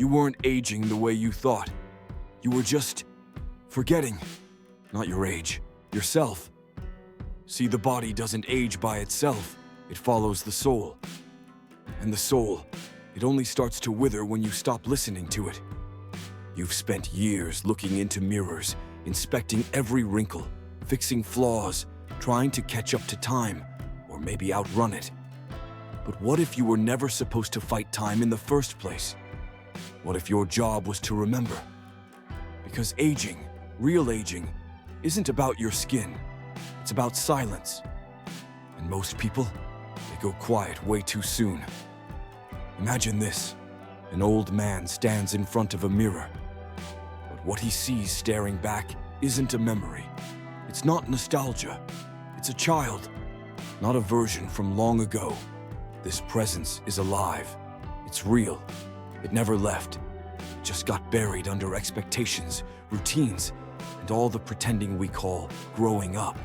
You weren't aging the way you thought. You were just forgetting. Not your age, yourself. See, the body doesn't age by itself. It follows the soul. And the soul, it only starts to wither when you stop listening to it. You've spent years looking into mirrors, inspecting every wrinkle, fixing flaws, trying to catch up to time, or maybe outrun it. But what if you were never supposed to fight time in the first place? What if your job was to remember? Because aging, real aging, isn't about your skin. It's about silence. And most people, they go quiet way too soon. Imagine this. An old man stands in front of a mirror. But what he sees staring back isn't a memory. It's not nostalgia. It's a child, not a version from long ago. This presence is alive. It's real. It never left. It just got buried under expectations, routines, and all the pretending we call growing up.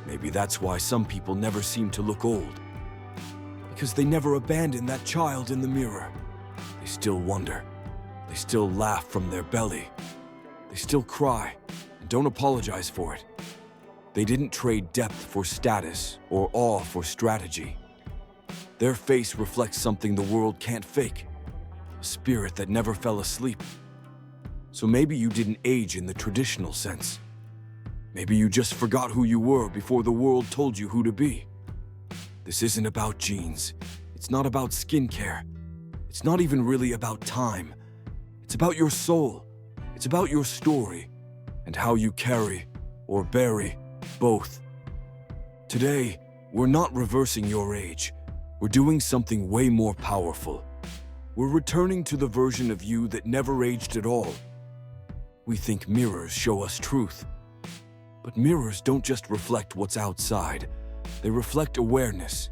Maybe that's why some people never seem to look old. Because they never abandon that child in the mirror. They still wonder. They still laugh from their belly. They still cry and don't apologize for it. They didn't trade depth for status or awe for strategy. Their face reflects something the world can't fake, a spirit that never fell asleep. So maybe you didn't age in the traditional sense. Maybe you just forgot who you were before the world told you who to be. This isn't about genes. It's not about skincare. It's not even really about time. It's about your soul. It's about your story and how you carry or bury both. Today, we're not reversing your age. We're doing something way more powerful. We're returning to the version of you that never aged at all. We think mirrors show us truth. But mirrors don't just reflect what's outside. They reflect awareness.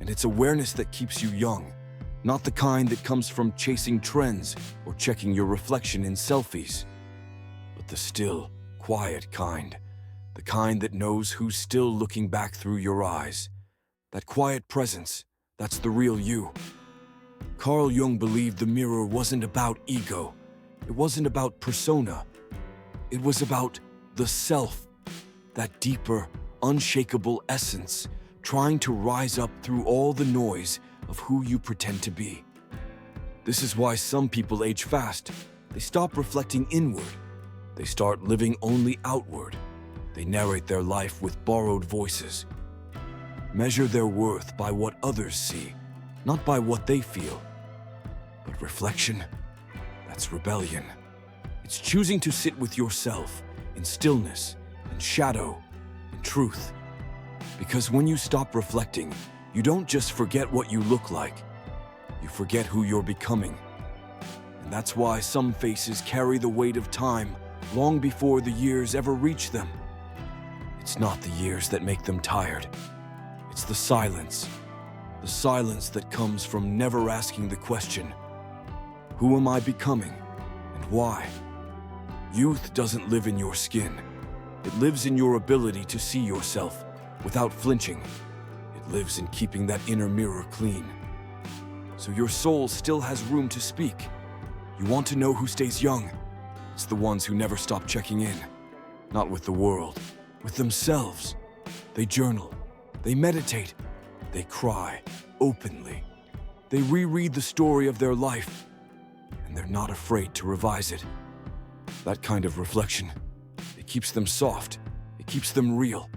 And it's awareness that keeps you young, not the kind that comes from chasing trends or checking your reflection in selfies, but the still, quiet kind, the kind that knows who's still looking back through your eyes. That quiet presence, that's the real you. Carl Jung believed the mirror wasn't about ego. It wasn't about persona. It was about the self, that deeper, unshakable essence, trying to rise up through all the noise of who you pretend to be. This is why some people age fast. They stop reflecting inward. They start living only outward. They narrate their life with borrowed voices. Measure their worth by what others see, not by what they feel. But reflection, that's rebellion. It's choosing to sit with yourself in stillness, in shadow, in truth. Because when you stop reflecting, you don't just forget what you look like. You forget who you're becoming. And that's why some faces carry the weight of time long before the years ever reach them. It's not the years that make them tired. It's the silence that comes from never asking the question, who am I becoming and why? Youth doesn't live in your skin. It lives in your ability to see yourself without flinching. It lives in keeping that inner mirror clean. So your soul still has room to speak. You want to know who stays young? It's the ones who never stop checking in. Not with the world, with themselves. They journal. They meditate. They cry openly. They reread the story of their life, and they're not afraid to revise it. That kind of reflection, it keeps them soft, it keeps them real,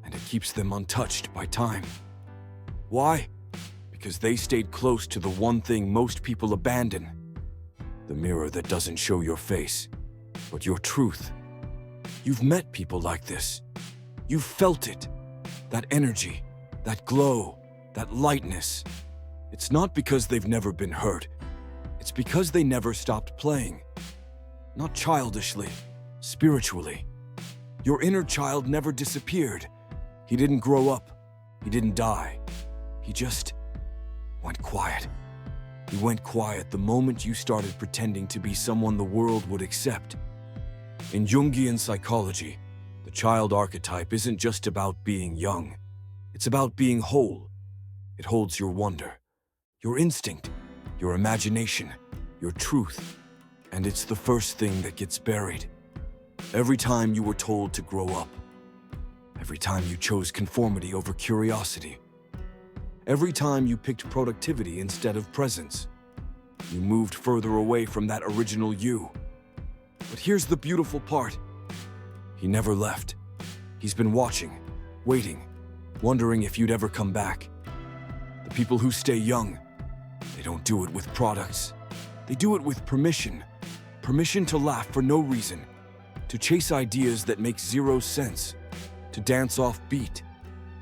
and it keeps them untouched by time. Why? Because they stayed close to the one thing most people abandon. The mirror that doesn't show your face, but your truth. You've met people like this. You've felt it. That energy, that glow, that lightness. It's not because they've never been hurt. It's because they never stopped playing. Not childishly, spiritually. Your inner child never disappeared. He didn't grow up. He didn't die. He just went quiet. He went quiet the moment you started pretending to be someone the world would accept. In Jungian psychology, the child archetype isn't just about being young. It's about being whole. It holds your wonder, your instinct, your imagination, your truth, and it's the first thing that gets buried. Every time you were told to grow up, every time you chose conformity over curiosity, every time you picked productivity instead of presence, you moved further away from that original you. But here's the beautiful part. He never left. He's been watching, waiting, wondering if you'd ever come back. The people who stay young, they don't do it with products. They do it with permission. Permission to laugh for no reason, to chase ideas that make zero sense, to dance off beat,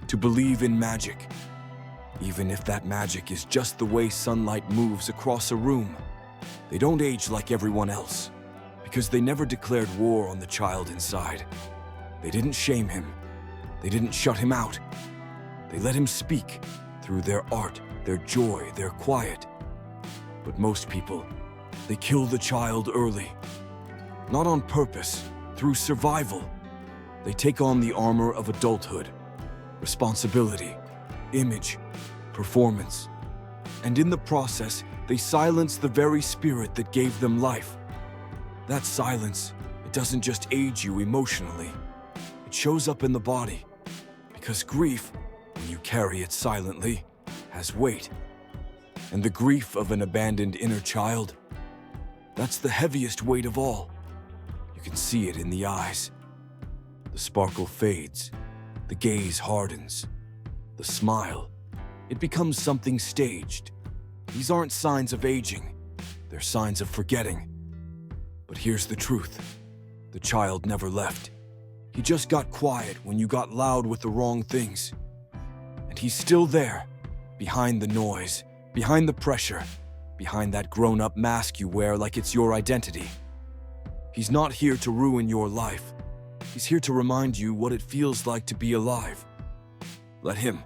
to believe in magic. Even if that magic is just the way sunlight moves across a room. They don't age like everyone else, because they never declared war on the child inside. They didn't shame him. They didn't shut him out. They let him speak through their art, their joy, their quiet. But most people, they kill the child early. Not on purpose, through survival. They take on the armor of adulthood, responsibility, image, performance. And in the process, they silence the very spirit that gave them life. That silence, it doesn't just age you emotionally. It shows up in the body. Because grief, when you carry it silently, has weight. And the grief of an abandoned inner child, that's the heaviest weight of all. You can see it in the eyes. The sparkle fades. The gaze hardens. The smile, it becomes something staged. These aren't signs of aging. They're signs of forgetting. But here's the truth. The child never left. He just got quiet when you got loud with the wrong things. And he's still there, behind the noise, behind the pressure, behind that grown-up mask you wear like it's your identity. He's not here to ruin your life. He's here to remind you what it feels like to be alive. Let him.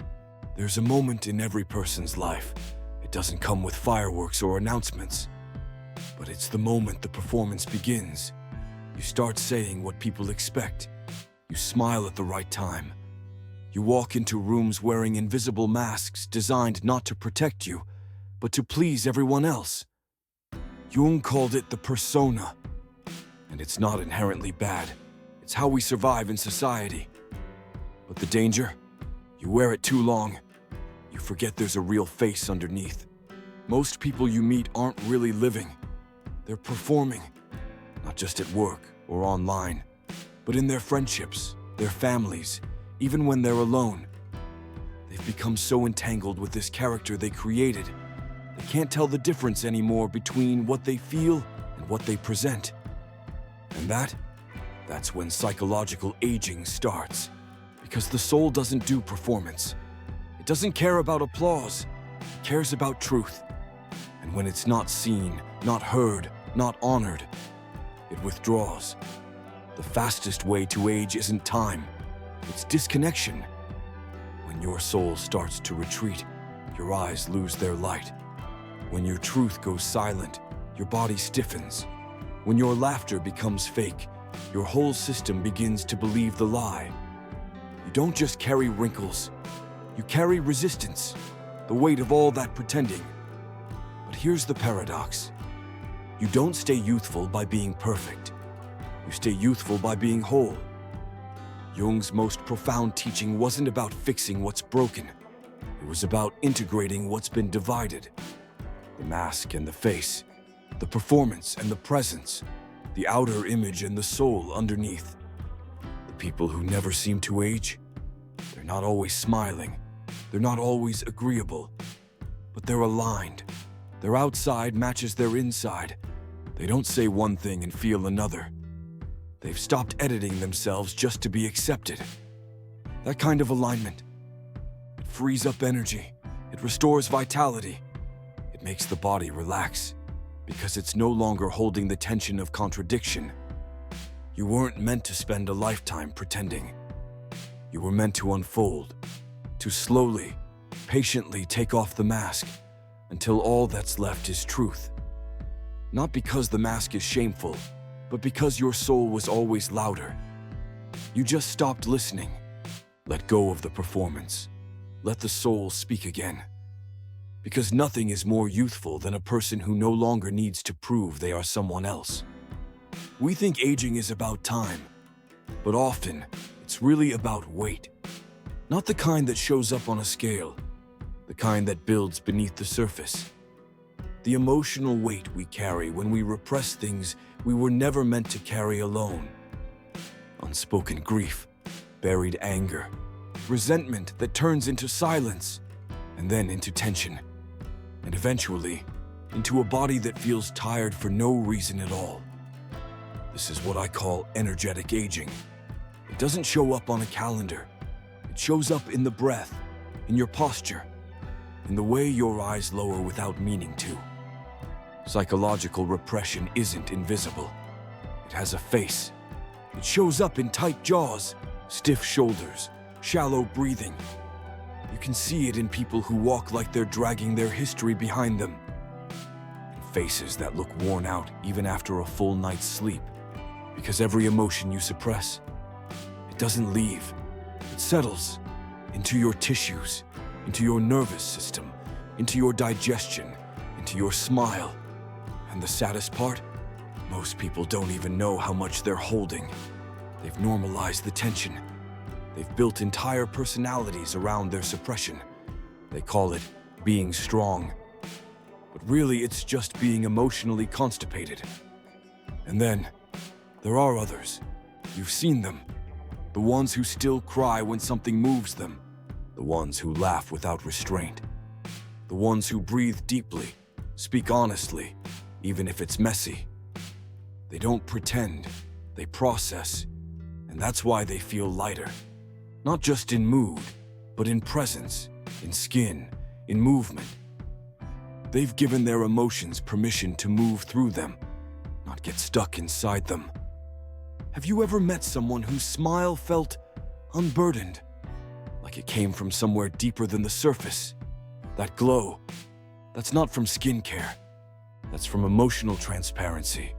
There's a moment in every person's life. It doesn't come with fireworks or announcements. But it's the moment the performance begins. You start saying what people expect. You smile at the right time. You walk into rooms wearing invisible masks designed not to protect you, but to please everyone else. Jung called it the persona. And it's not inherently bad. It's how we survive in society. But the danger? You wear it too long. You forget there's a real face underneath. Most people you meet aren't really living. They're performing. Not just at work or online, but in their friendships, their families, even when they're alone. They've become so entangled with this character they created, they can't tell the difference anymore between what they feel and what they present. And that's when psychological aging starts. Because the soul doesn't do performance. It doesn't care about applause. It cares about truth. And when it's not seen, not heard, not honored, it withdraws. The fastest way to age isn't time. It's disconnection. When your soul starts to retreat, your eyes lose their light. When your truth goes silent, your body stiffens. When your laughter becomes fake, your whole system begins to believe the lie. You don't just carry wrinkles, you carry resistance, the weight of all that pretending. But here's the paradox. You don't stay youthful by being perfect. You stay youthful by being whole. Jung's most profound teaching wasn't about fixing what's broken. It was about integrating what's been divided. The mask and the face, the performance and the presence, the outer image and the soul underneath. The people who never seem to age, they're not always smiling, they're not always agreeable, but they're aligned. Their outside matches their inside. They don't say one thing and feel another. They've stopped editing themselves just to be accepted. That kind of alignment, it frees up energy, it restores vitality, it makes the body relax, because it's no longer holding the tension of contradiction. You weren't meant to spend a lifetime pretending. You were meant to unfold, to slowly, patiently take off the mask until all that's left is truth. Not because the mask is shameful, but because your soul was always louder. You just stopped listening. Let go of the performance. Let the soul speak again. Because nothing is more youthful than a person who no longer needs to prove they are someone else. We think aging is about time, but often it's really about weight. Not the kind that shows up on a scale, the kind that builds beneath the surface. The emotional weight we carry when we repress things we were never meant to carry alone. Unspoken grief, buried anger, resentment that turns into silence, and then into tension, and eventually into a body that feels tired for no reason at all. This is what I call energetic aging. It doesn't show up on a calendar. It shows up in the breath, in your posture, in the way your eyes lower without meaning to. Psychological repression isn't invisible. It has a face. It shows up in tight jaws, stiff shoulders, shallow breathing. You can see it in people who walk like they're dragging their history behind them. In faces that look worn out even after a full night's sleep. Because every emotion you suppress, it doesn't leave. It settles into your tissues, into your nervous system, into your digestion, into your smile. And the saddest part? Most people don't even know how much they're holding. They've normalized the tension. They've built entire personalities around their suppression. They call it being strong. But really, it's just being emotionally constipated. And then, there are others. You've seen them. The ones who still cry when something moves them. The ones who laugh without restraint. The ones who breathe deeply, speak honestly, even if it's messy. They don't pretend, they process, and that's why they feel lighter. Not just in mood, but in presence, in skin, in movement. They've given their emotions permission to move through them, not get stuck inside them. Have you ever met someone whose smile felt unburdened, like it came from somewhere deeper than the surface? That glow, that's not from skincare. That's from emotional transparency.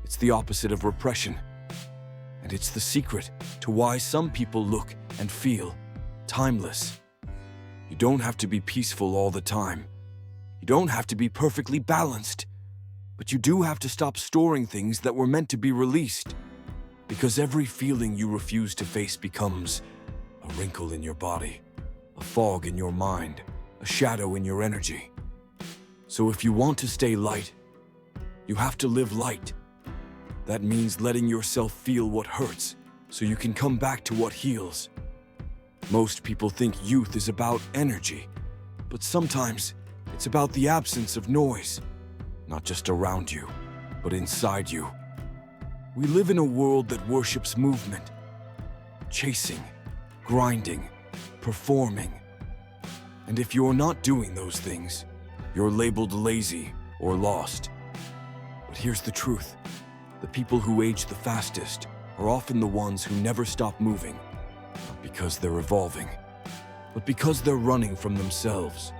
It's the opposite of repression. And it's the secret to why some people look and feel timeless. You don't have to be peaceful all the time. You don't have to be perfectly balanced. But you do have to stop storing things that were meant to be released. Because every feeling you refuse to face becomes a wrinkle in your body, a fog in your mind, a shadow in your energy. So if you want to stay light, you have to live light. That means letting yourself feel what hurts so you can come back to what heals. Most people think youth is about energy, but sometimes it's about the absence of noise, not just around you, but inside you. We live in a world that worships movement, chasing, grinding, performing. And if you're not doing those things, you're labeled lazy or lost. But here's the truth. The people who age the fastest are often the ones who never stop moving, not because they're evolving, but because they're running from themselves.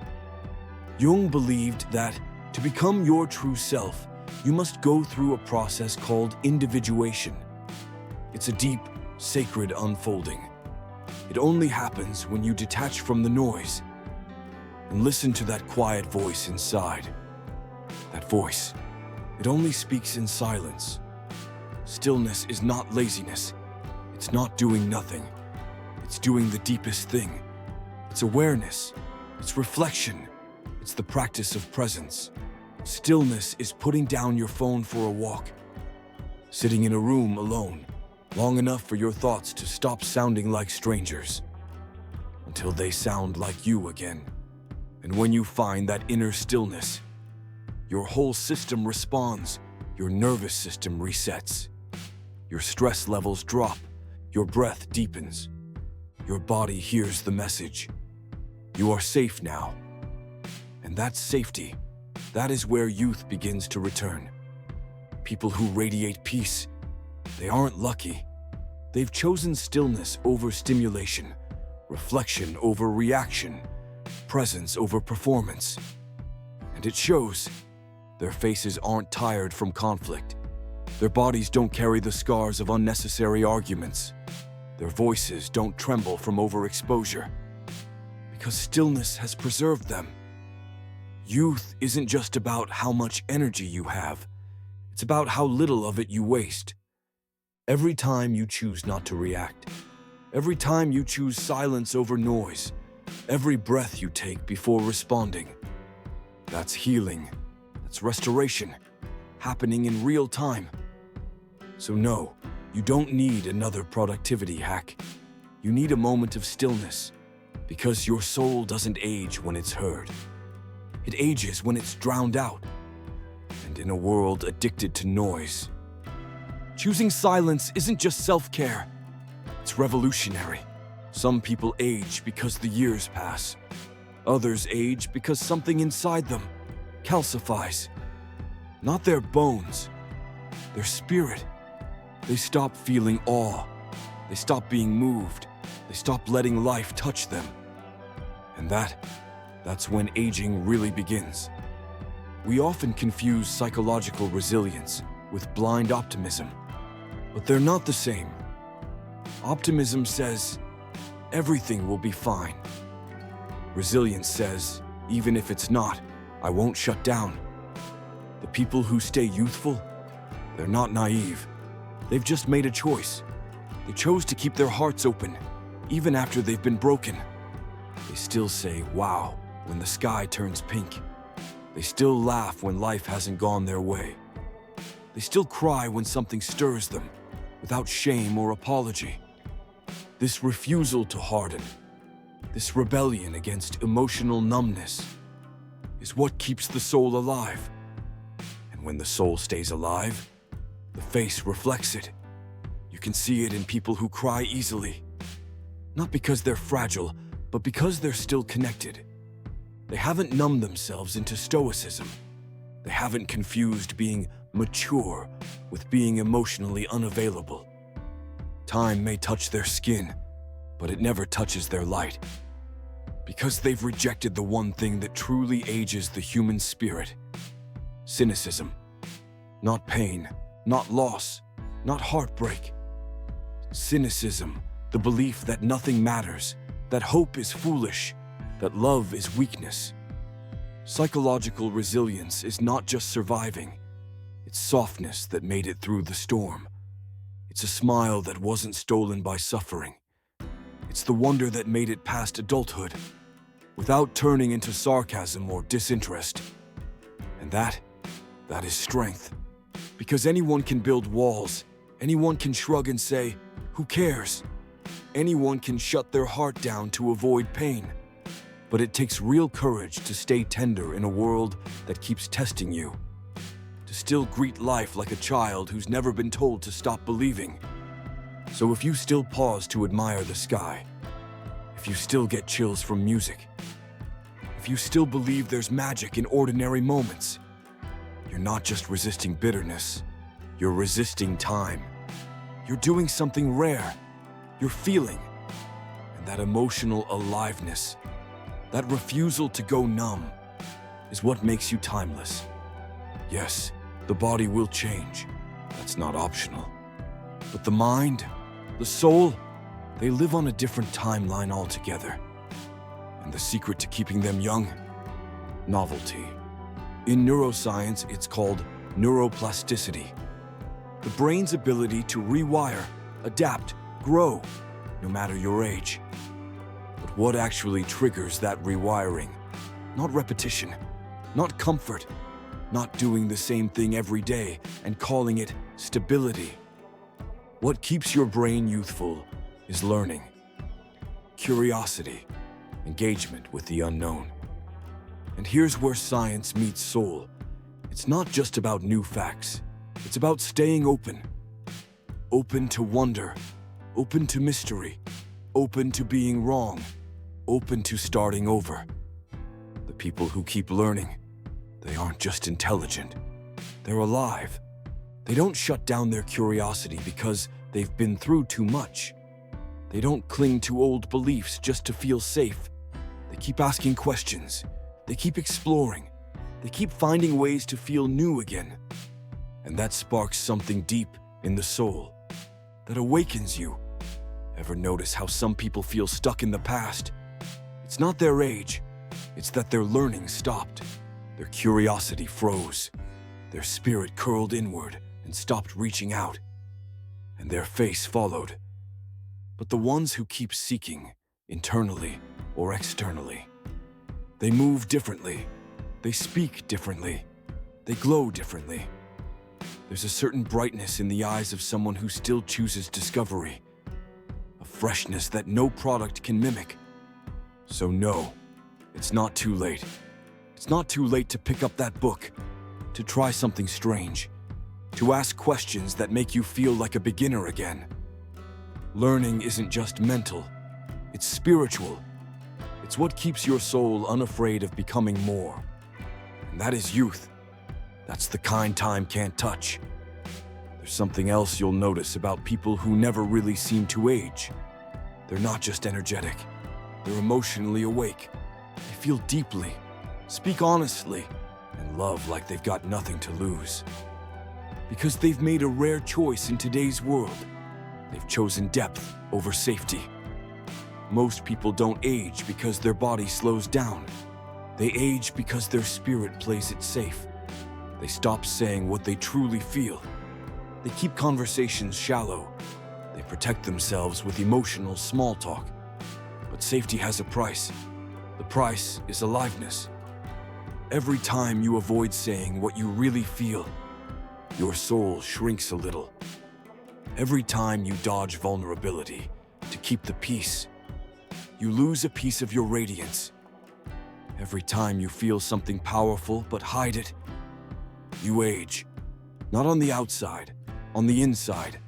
Jung believed that to become your true self, you must go through a process called individuation. It's a deep, sacred unfolding. It only happens when you detach from the noise and listen to that quiet voice inside. That voice, it only speaks in silence. Stillness is not laziness. It's not doing nothing. It's doing the deepest thing. It's awareness. It's reflection. It's the practice of presence. Stillness is putting down your phone for a walk. Sitting in a room alone, long enough for your thoughts to stop sounding like strangers, until they sound like you again. And when you find that inner stillness, your whole system responds, your nervous system resets. Your stress levels drop, your breath deepens. Your body hears the message. You are safe now. And that safety, that is where youth begins to return. People who radiate peace, they aren't lucky. They've chosen stillness over stimulation, reflection over reaction, presence over performance. And it shows. Their faces aren't tired from conflict. Their bodies don't carry the scars of unnecessary arguments. Their voices don't tremble from overexposure. Because stillness has preserved them. Youth isn't just about how much energy you have. It's about how little of it you waste. Every time you choose not to react, every time you choose silence over noise, every breath you take before responding, that's healing, that's restoration, happening in real time. So no, you don't need another productivity hack. You need a moment of stillness, because your soul doesn't age when it's heard. It ages when it's drowned out. And in a world addicted to noise, choosing silence isn't just self-care, it's revolutionary. Some people age because the years pass. Others age because something inside them calcifies. Not their bones, their spirit. They stop feeling awe. They stop being moved. They stop letting life touch them. And that's when aging really begins. We often confuse psychological resilience with blind optimism, but they're not the same. Optimism says, everything will be fine. Resilience says, even if it's not, I won't shut down. The people who stay youthful, they're not naive. They've just made a choice. They chose to keep their hearts open, even after they've been broken. They still say, wow, when the sky turns pink. They still laugh when life hasn't gone their way. They still cry when something stirs them, without shame or apology. This refusal to harden, this rebellion against emotional numbness, is what keeps the soul alive. And when the soul stays alive, the face reflects it. You can see it in people who cry easily. Not because they're fragile, but because they're still connected. They haven't numbed themselves into stoicism. They haven't confused being mature with being emotionally unavailable. Time may touch their skin, but it never touches their light. Because they've rejected the one thing that truly ages the human spirit. Cynicism. Not pain, not loss, not heartbreak. Cynicism, the belief that nothing matters, that hope is foolish, that love is weakness. Psychological resilience is not just surviving. It's softness that made it through the storm. It's a smile that wasn't stolen by suffering. It's the wonder that made it past adulthood, without turning into sarcasm or disinterest. And that is strength. Because anyone can build walls, anyone can shrug and say, who cares? Anyone can shut their heart down to avoid pain. But it takes real courage to stay tender in a world that keeps testing you. To still greet life like a child who's never been told to stop believing. So if you still pause to admire the sky, if you still get chills from music, if you still believe there's magic in ordinary moments, you're not just resisting bitterness, you're resisting time. You're doing something rare. You're feeling. And that emotional aliveness, that refusal to go numb, is what makes you timeless. Yes, the body will change. That's not optional. But the mind, the soul, they live on a different timeline altogether. And the secret to keeping them young? Novelty. In neuroscience, it's called neuroplasticity. The brain's ability to rewire, adapt, grow, no matter your age. But what actually triggers that rewiring? Not repetition, not comfort, not doing the same thing every day and calling it stability. What keeps your brain youthful is learning, curiosity, engagement with the unknown. And here's where science meets soul. It's not just about new facts. It's about staying open. Open to wonder, open to mystery, open to being wrong, open to starting over. The people who keep learning, they aren't just intelligent, they're alive. They don't shut down their curiosity because they've been through too much. They don't cling to old beliefs just to feel safe. They keep asking questions. They keep exploring. They keep finding ways to feel new again. And that sparks something deep in the soul that awakens you. Ever notice how some people feel stuck in the past? It's not their age, it's that their learning stopped. Their curiosity froze. Their spirit curled inward and stopped reaching out. And their face followed. But the ones who keep seeking, internally or externally, they move differently. They speak differently. They glow differently. There's a certain brightness in the eyes of someone who still chooses discovery. A freshness that no product can mimic. So no, it's not too late. It's not too late to pick up that book, to try something strange, to ask questions that make you feel like a beginner again. Learning isn't just mental, it's spiritual. It's what keeps your soul unafraid of becoming more. And that is youth. That's the kind time can't touch. There's something else you'll notice about people who never really seem to age. They're not just energetic, they're emotionally awake. They feel deeply, speak honestly, and love like they've got nothing to lose. Because they've made a rare choice in today's world. They've chosen depth over safety. Most people don't age because their body slows down. They age because their spirit plays it safe. They stop saying what they truly feel. They keep conversations shallow. They protect themselves with emotional small talk. But safety has a price. The price is aliveness. Every time you avoid saying what you really feel, your soul shrinks a little. Every time you dodge vulnerability to keep the peace, you lose a piece of your radiance. Every time you feel something powerful but hide it, you age. Not on the outside, on the inside,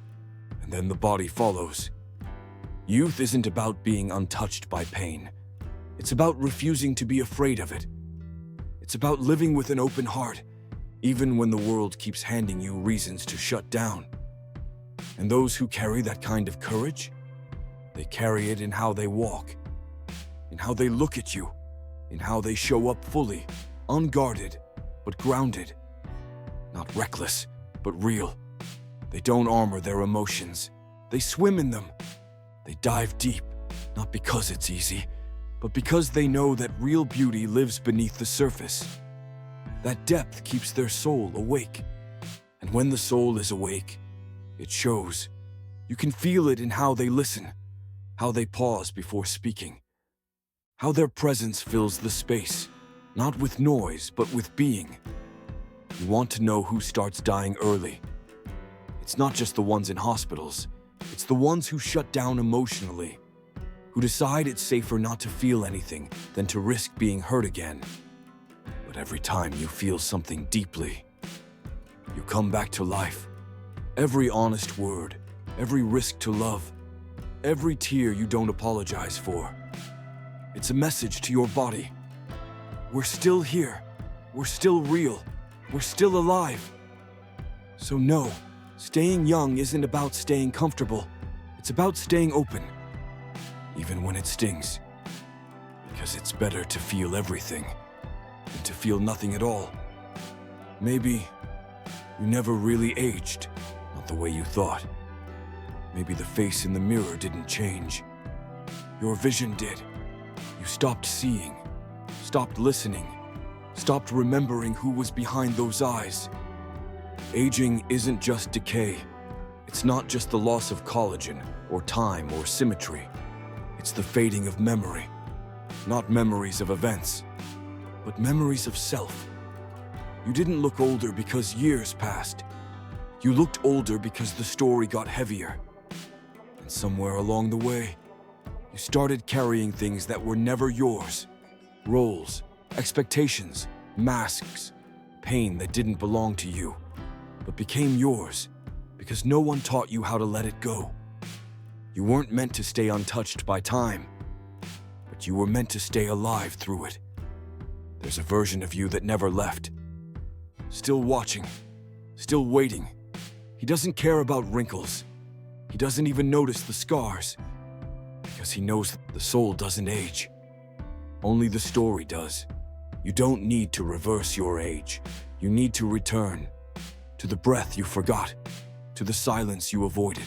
and then the body follows. Youth isn't about being untouched by pain. It's about refusing to be afraid of it. It's about living with an open heart, even when the world keeps handing you reasons to shut down. And those who carry that kind of courage, they carry it in how they walk, in how they look at you, in how they show up fully, unguarded, but grounded. Not reckless, but real. They don't armor their emotions. They swim in them. They dive deep, not because it's easy, but because they know that real beauty lives beneath the surface. That depth keeps their soul awake. And when the soul is awake, it shows. You can feel it in how they listen, how they pause before speaking, how their presence fills the space, not with noise, but with being. You want to know who starts dying early. It's not just the ones in hospitals. It's the ones who shut down emotionally, who decide it's safer not to feel anything than to risk being hurt again. But every time you feel something deeply, you come back to life. Every honest word, every risk to love, every tear you don't apologize for. It's a message to your body. We're still here. We're still real. We're still alive. So no, staying young isn't about staying comfortable. It's about staying open, even when it stings. Because it's better to feel everything than to feel nothing at all. Maybe you never really aged, not the way you thought. Maybe the face in the mirror didn't change. Your vision did. You stopped seeing, stopped listening, stopped remembering who was behind those eyes. Aging isn't just decay. It's not just the loss of collagen, or time, or symmetry. It's the fading of memory. Not memories of events, but memories of self. You didn't look older because years passed. You looked older because the story got heavier. And somewhere along the way, you started carrying things that were never yours. Roles, expectations, masks, pain that didn't belong to you, but became yours because no one taught you how to let it go. You weren't meant to stay untouched by time, but you were meant to stay alive through it. There's a version of you that never left. Still watching, still waiting. He doesn't care about wrinkles. He doesn't even notice the scars, because he knows that the soul doesn't age. Only the story does. You don't need to reverse your age. You need to return to the breath you forgot, to the silence you avoided,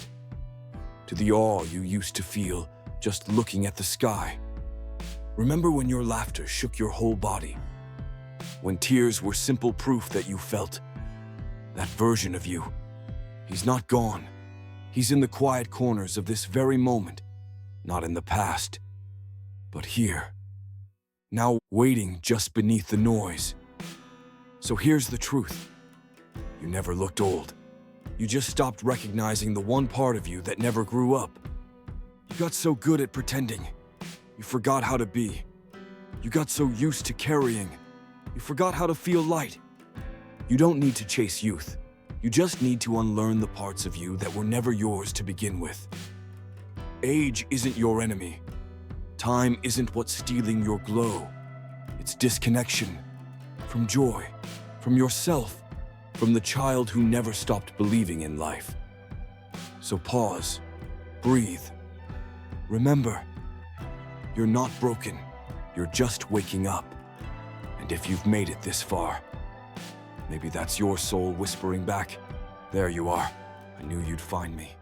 to the awe you used to feel just looking at the sky. Remember when your laughter shook your whole body? when tears were simple proof that you felt. That version of you. He's not gone. He's in the quiet corners of this very moment, not in the past, but here. Now waiting just beneath the noise. So here's the truth. You never looked old. You just stopped recognizing the one part of you that never grew up. You got so good at pretending. You forgot how to be. You got so used to carrying. You forgot how to feel light. You don't need to chase youth. You just need to unlearn the parts of you that were never yours to begin with. Age isn't your enemy. Time isn't what's stealing your glow. It's disconnection from joy, from yourself, from the child who never stopped believing in life. So pause, breathe. Remember, you're not broken. You're just waking up. And if you've made it this far, maybe that's your soul whispering back, "There you are. I knew you'd find me."